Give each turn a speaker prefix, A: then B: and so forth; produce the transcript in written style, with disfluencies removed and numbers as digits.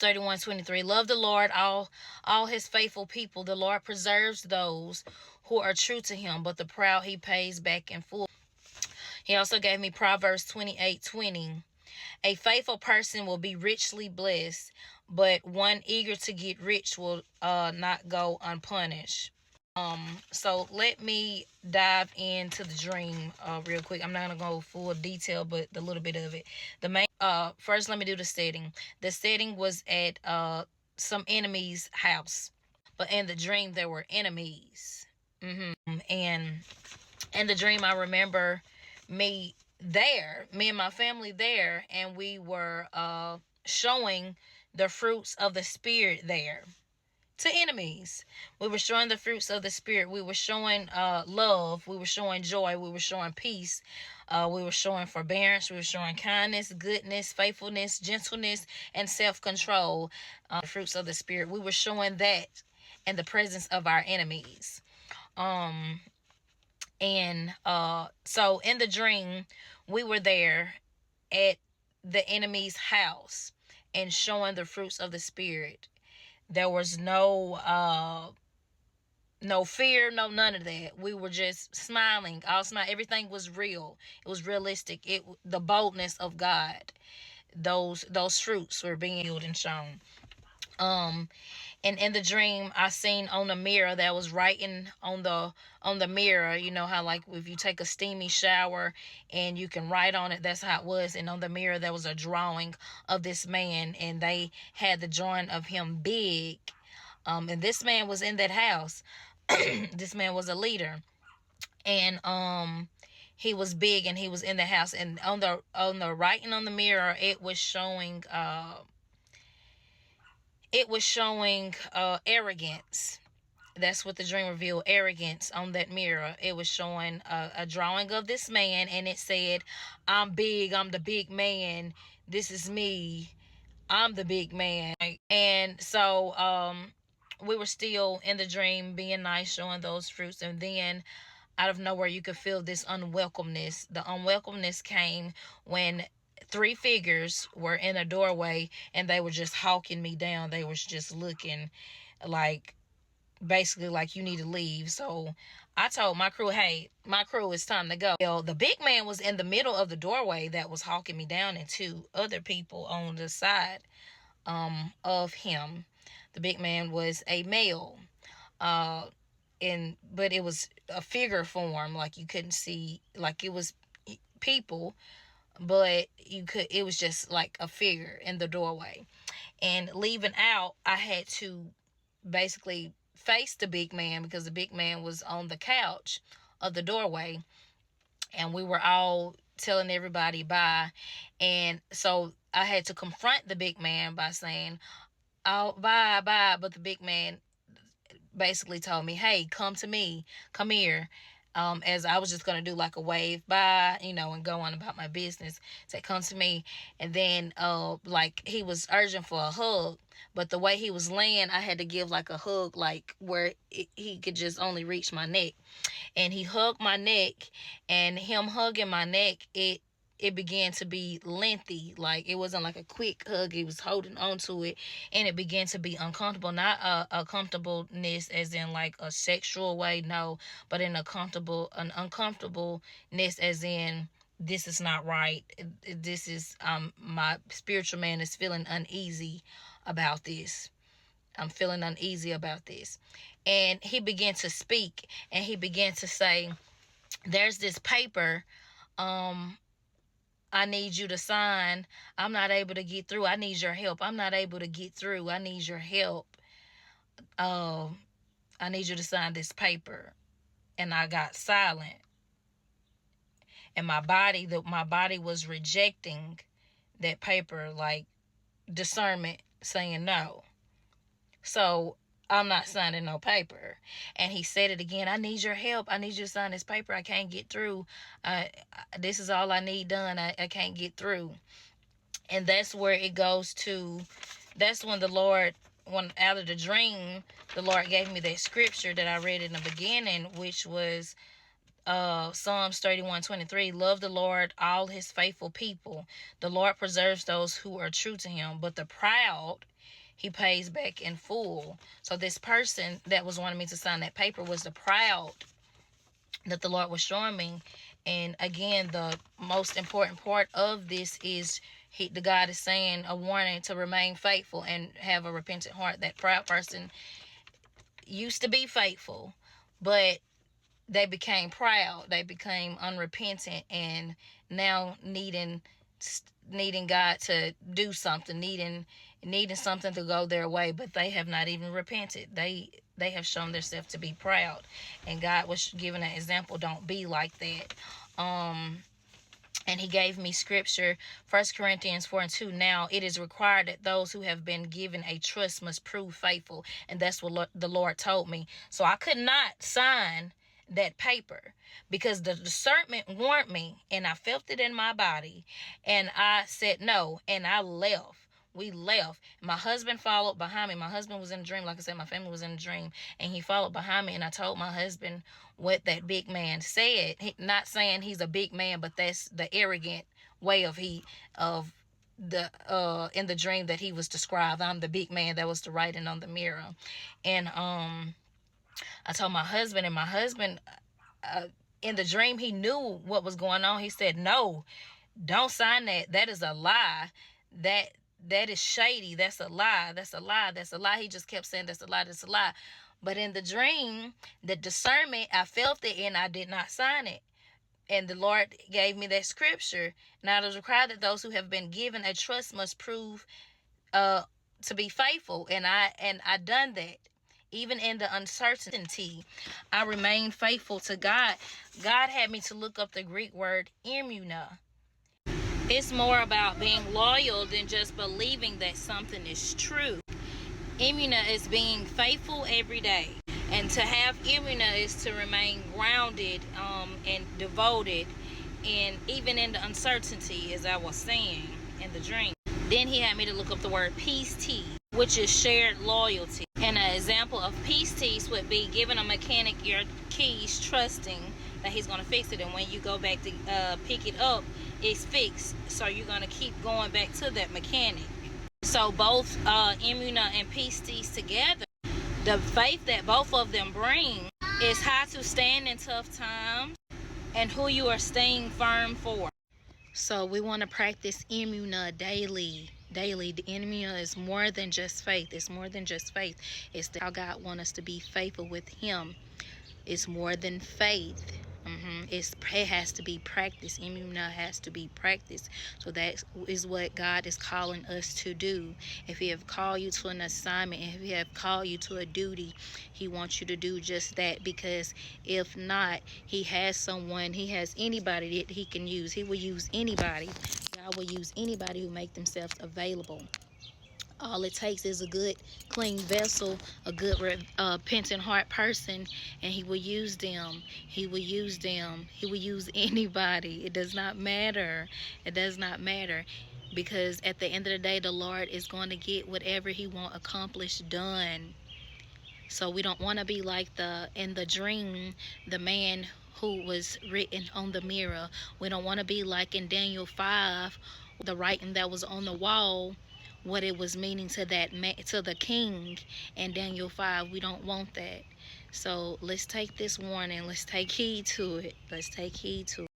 A: 31:23. Love the Lord, all his faithful people. The Lord preserves those who are true to him, but the proud he pays back in full. He also gave me Proverbs 28:20. A faithful person will be richly blessed, but one eager to get rich will not go unpunished. So let me dive into the dream real quick. I'm not gonna go full detail, but the little bit of it. The main first, let me do the setting. The setting was at some enemy's house, but in the dream there were enemies. And in the dream, I remember me me and my family there, and we were showing the fruits of the spirit there to enemies. We were showing the fruits of the spirit. We were showing love. We were showing joy. We were showing peace. We were showing forbearance. We were showing kindness, goodness, faithfulness, gentleness, and self-control. The fruits of the spirit. We were showing that in the presence of our enemies. And so in the dream, we were there at the enemy's house and showing the fruits of the spirit. There was no fear, no none of that. We were just smiling, all smile. Everything was real. It was realistic. The boldness of God. Those fruits were being healed and shown. And in the dream, I seen on the mirror that was writing on the mirror. You know how, like, if you take a steamy shower and you can write on it, that's how it was. And on the mirror there was a drawing of this man, and they had the drawing of him big. And this man was in that house. This man was a leader, and he was big, and he was in the house. And on the writing on the mirror, it was showing arrogance. That's what the dream revealed, arrogance on that mirror. It was showing a drawing of this man, and it said, I'm big, I'm the big man, this is me, I'm the big man. And so we were still in the dream being nice, showing those fruits, and then out of nowhere you could feel this unwelcomeness. The unwelcomeness came when three figures were in a doorway, and they were just hawking me down. They was just looking like, basically like, you need to leave. So I told my crew, hey, my crew, it's time to go. Well, the big man was in the middle of the doorway that was hawking me down, and two other people on the side of him. The big man was a male. But it was a figure form, like you couldn't see, like it was people, but it was just like a figure in the doorway. And leaving out, I had to basically face the big man, because the big man was on the couch of the doorway, and we were all telling everybody bye. And so I had to confront the big man by saying, oh, bye, bye. But the big man basically told me, hey, come to me, come here. As I was just going to do like a wave bye, and go on about my business. Say, come to me. And then like, he was urging for a hug, but the way he was laying, I had to give like a hug, like where he could just only reach my neck. And he hugged my neck, and him hugging my neck, it began to be lengthy. Like, it wasn't like a quick hug. He was holding on to it, and it began to be uncomfortable. Not a comfortableness as in like a sexual way, no, but an uncomfortableness as in, this is not right. This is my spiritual man is feeling uneasy about this. I'm feeling uneasy about this. And he began to speak, and he began to say, there's this paper I need you to sign. I'm not able to get through. I need your help. I'm not able to get through. I need your help. I need you to sign this paper. And I got silent. And my body was rejecting that paper, like discernment saying no. So I'm not signing no paper. And he said it again. I need your help. I need you to sign this paper. I can't get through. This is all I need done. I can't get through. And that's where it goes to, that's when when out of the dream, the Lord gave me that scripture that I read in the beginning, which was Psalms 31:23. Love the Lord, all his faithful people. The Lord preserves those who are true to him, but the proud he pays back in full. So this person that was wanting me to sign that paper was the proud that the Lord was showing me. And again, the most important part of this is the God is saying a warning to remain faithful and have a repentant heart. That proud person used to be faithful, but they became proud. They became unrepentant, and now needing God to do something, needing something to go their way, but they have not even repented. They have shown themselves to be proud, and God was giving an example. Don't be like that. And he gave me scripture, 1 Corinthians 4:2. Now it is required that those who have been given a trust must prove faithful. And that's what the Lord told me. So I could not sign that paper because the discernment warned me, and I felt it in my body, and I said no, and I left. We left. My husband followed behind me. My husband was in a dream. Like I said, my family was in a dream, and he followed behind me, and I told my husband what that big man said. Not saying he's a big man, but that's the arrogant way of in the dream that he was described. I'm the big man. That was the writing on the mirror. And I told my husband, and my husband in the dream, he knew what was going on. He said, no, don't sign that. That is a lie. That is shady. That's a lie. That's a lie. That's a lie. He just kept saying that's a lie. That's a lie. But in the dream, the discernment, I felt it, and I did not sign it. And the Lord gave me that scripture. Now it is required that those who have been given a trust must prove to be faithful. And I done that. Even in the uncertainty, I remained faithful to God. God had me to look up the Greek word imuna. It's more about being loyal than just believing that something is true. Imuna is being faithful every day. And to have imuna is to remain grounded and devoted, and even in the uncertainty, as I was saying in the dream. Then he had me to look up the word peace-t, which is shared loyalty. And an example of peace-t would be giving a mechanic your keys, trusting that he's going to fix it. And when you go back to pick it up, it's fixed. So you're going to keep going back to that mechanic. So both imuna and peace-t together, the faith that both of them bring is how to stand in tough times and who you are staying firm for. So we want to practice imuna daily. The imuna is more than just faith. It's more than just faith. It's how God wants us to be faithful with him. It's more than faith. It has to be practiced. Imuna has to be practiced. So that is what God is calling us to do. If he have called you to an assignment, if he have called you to a duty, he wants you to do just that. Because if not, he has anybody that he can use. He will use anybody. God will use anybody who make themselves available. All it takes is a good, clean vessel, a good, repentant heart person, and he will use them. He will use them. He will use anybody. It does not matter. It does not matter. Because at the end of the day, the Lord is going to get whatever he wants accomplished done. So we don't want to be like in the dream, the man who was written on the mirror. We don't want to be like in Daniel 5, the writing that was on the wall, what it was meaning to to the king in Daniel 5. We don't want that. So let's take this warning. Let's take heed to it. Let's take heed to it.